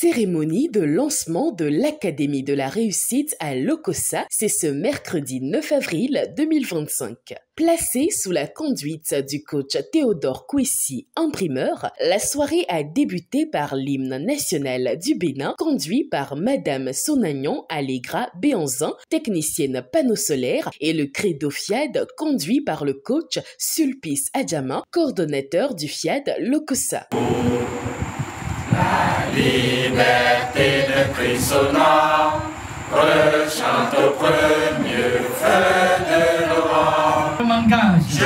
Cérémonie de lancement de l'Académie de la réussite à Lokossa, c'est ce mercredi 9 avril 2025. Placée sous la conduite du coach Théodore Kwesi, imprimeur, la soirée a débuté par l'hymne national du Bénin, conduit par Madame Sonagnon Allegra Béanzin, technicienne panneau solaire, et le credo FIAD, conduit par le coach Sulpice Adjama, coordonnateur du FIAD Lokossa. La liberté de Christ au nom, rechante au premier feu de l'aurore. Je m'engage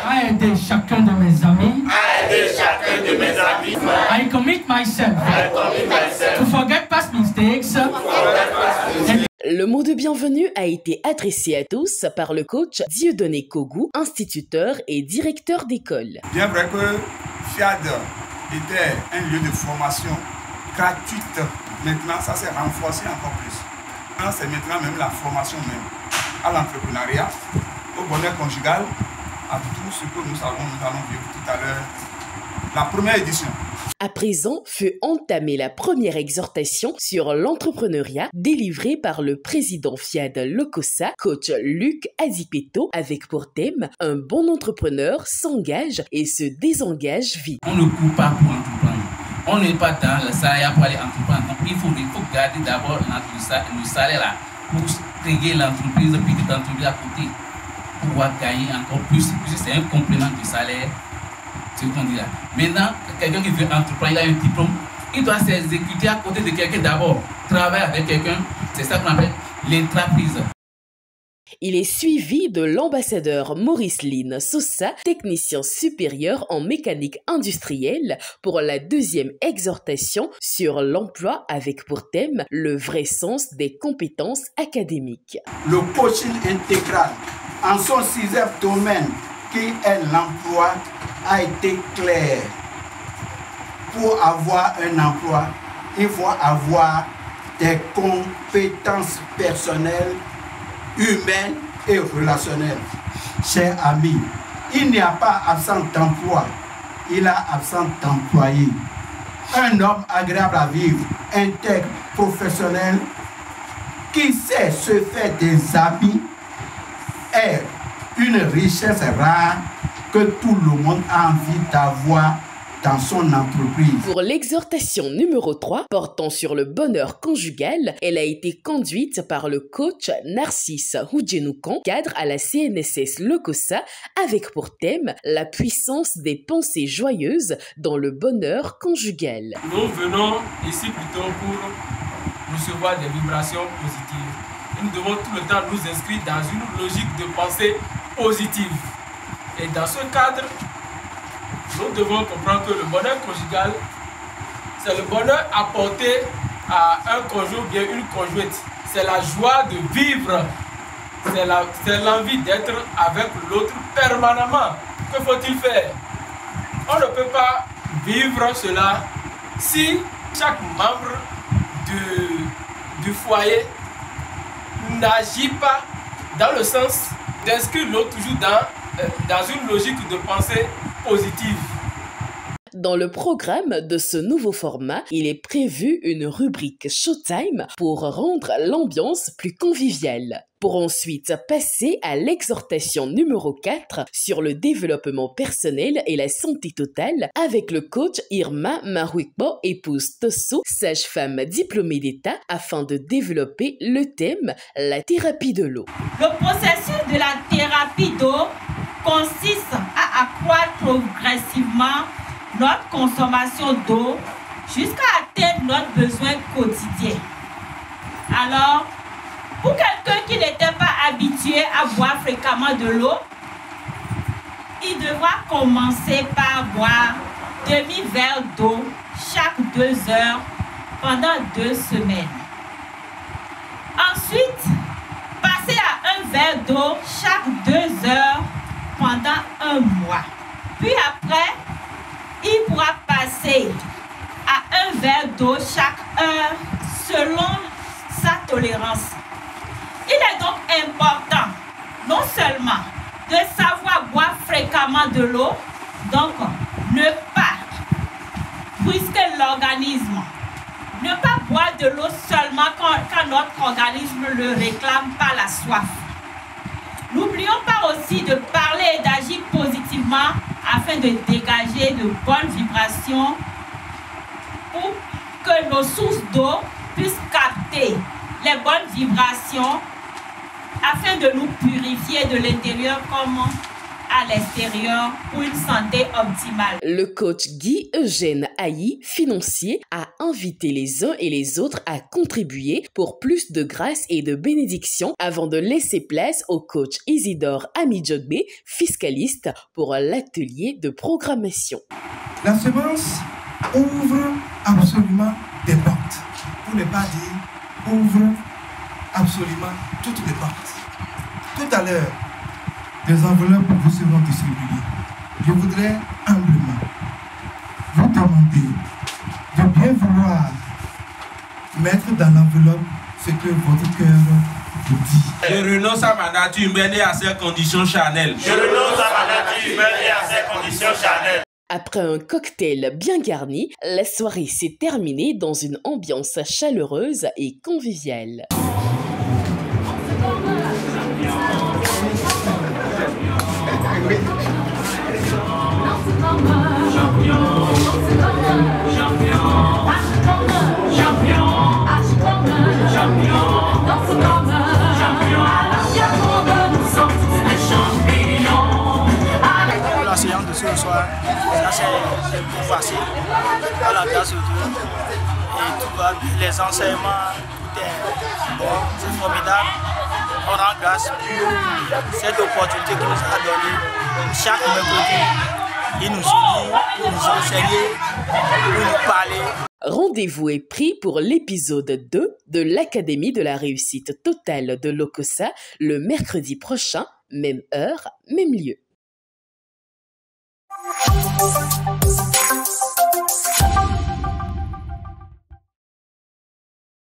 à aider chacun de mes amis. I commit myself to forget past mistakes. Le mot de bienvenue a été adressé à tous par le coach Dieudonné Kogou, instituteur et directeur d'école. Bien vrai que FIAD était un lieu de formation gratuite. Maintenant, ça s'est renforcé encore plus. C'est maintenant même la formation même à l'entrepreneuriat, au bonheur conjugal, à tout ce que nous allons vivre tout à l'heure. La première édition. À présent, fut entamée la première exhortation sur l'entrepreneuriat délivrée par le président FIAD Lokossa, coach Luc Azipeto, avec pour thème « Un bon entrepreneur s'engage et se désengage vite ». On ne court pas pour entreprendre. On n'est pas dans le salaire pour aller entreprendre. Donc il faut garder d'abord le salaire là pour créer l'entreprise, petite entreprise à côté, pour pouvoir gagner encore plus. C'est un complément du salaire. C'est ce qu'on dit là. Maintenant, quelqu'un qui veut entreprendre, il a un diplôme, il doit s'exécuter à côté de quelqu'un d'abord. Travailler avec quelqu'un, c'est ça qu'on appelle l'entreprise. Il est suivi de l'ambassadeur Maurice Lynn Sosa, technicien supérieur en mécanique industrielle, pour la deuxième exhortation sur l'emploi avec pour thème le vrai sens des compétences académiques. Le coaching intégral en son 6e domaine qui est l'emploi a été clair. Pour avoir un emploi, il faut avoir des compétences personnelles, humaines et relationnelles. Chers amis, il n'y a pas absent d'emploi, il y a absent d'employé. Un homme agréable à vivre, intègre, professionnel, qui sait se faire des amis, est une richesse rare que tout le monde a envie d'avoir dans son entreprise. Pour l'exhortation numéro 3, portant sur le bonheur conjugal, elle a été conduite par le coach Narcisse Houdjenoukan, cadre à la CNSS Lokossa, avec pour thème la puissance des pensées joyeuses dans le bonheur conjugal. Nous venons ici plutôt pour recevoir des vibrations positives. Nous devons tout le temps nous inscrire dans une logique de pensée positive. Et dans ce cadre, nous devons comprendre que le bonheur conjugal, c'est le bonheur apporté à un conjoint ou bien une conjointe. C'est la joie de vivre, c'est l'envie d'être avec l'autre permanemment. Que faut-il faire? On ne peut pas vivre cela si chaque membre du foyer n'agit pas dans le sens d'inscrire l'autre toujours dans une logique de pensée positive. Dans le programme de ce nouveau format, il est prévu une rubrique Showtime pour rendre l'ambiance plus conviviale, pour ensuite passer à l'exhortation numéro 4 sur le développement personnel et la santé totale avec le coach Irma Maruikbo, épouse Tosso, sage-femme diplômée d'État, afin de développer le thème « La thérapie de l'eau ». Le processus de la thérapie d'eau consiste à accroître progressivement notre consommation d'eau jusqu'à atteindre notre besoin quotidien. Alors, pour quelqu'un qui n'était pas habitué à boire fréquemment de l'eau, il devra commencer par boire demi-verre d'eau chaque 2 heures pendant 2 semaines. Ensuite, passer à un verre d'eau chaque 2 heures pendant 1 mois. Puis après, il pourra passer à un verre d'eau chaque heure selon sa tolérance. Il est donc important non seulement de savoir boire fréquemment de l'eau. Donc, ne pas brusquer l'organisme. Ne pas boire de l'eau seulement quand notre organisme le réclame par la soif. N'oublions pas aussi de parler et d'agir positivement afin de dégager de bonnes vibrations pour que nos sources d'eau puissent capter les bonnes vibrations afin de nous purifier de l'intérieur comme à l'extérieur pour une santé optimale. Le coach Guy-Eugène Haï, financier, a invité les uns et les autres à contribuer pour plus de grâce et de bénédiction avant de laisser place au coach Isidore Amidjogbe, fiscaliste, pour l'atelier de programmation. La semence ouvre absolument des portes, pour ne pas dire ouvre absolument toutes les portes. Tout à l'heure, des enveloppes vous seront distribuées. Je voudrais humblement vous demander de bien vouloir mettre dans l'enveloppe ce que votre cœur vous dit. Je renonce à ma nature humaine et à ses conditions charnelles. Je renonce à ma nature humaine et à ses conditions charnelles. Après un cocktail bien garni, la soirée s'est terminée dans une ambiance chaleureuse et conviviale. La séance de ce soir, ça c'est plus facile à la tasse autour et tout va bien. Les enseignements, tout est bon, c'est formidable. On rend grâce pour cette opportunité qu'il nous a donnée. Chaque mercredi, il nous unit, il nous enseigne, il nous parle. Rendez-vous est pris pour l'épisode 2 de l'Académie de la réussite totale de l'OCOSA le mercredi prochain, même heure, même lieu.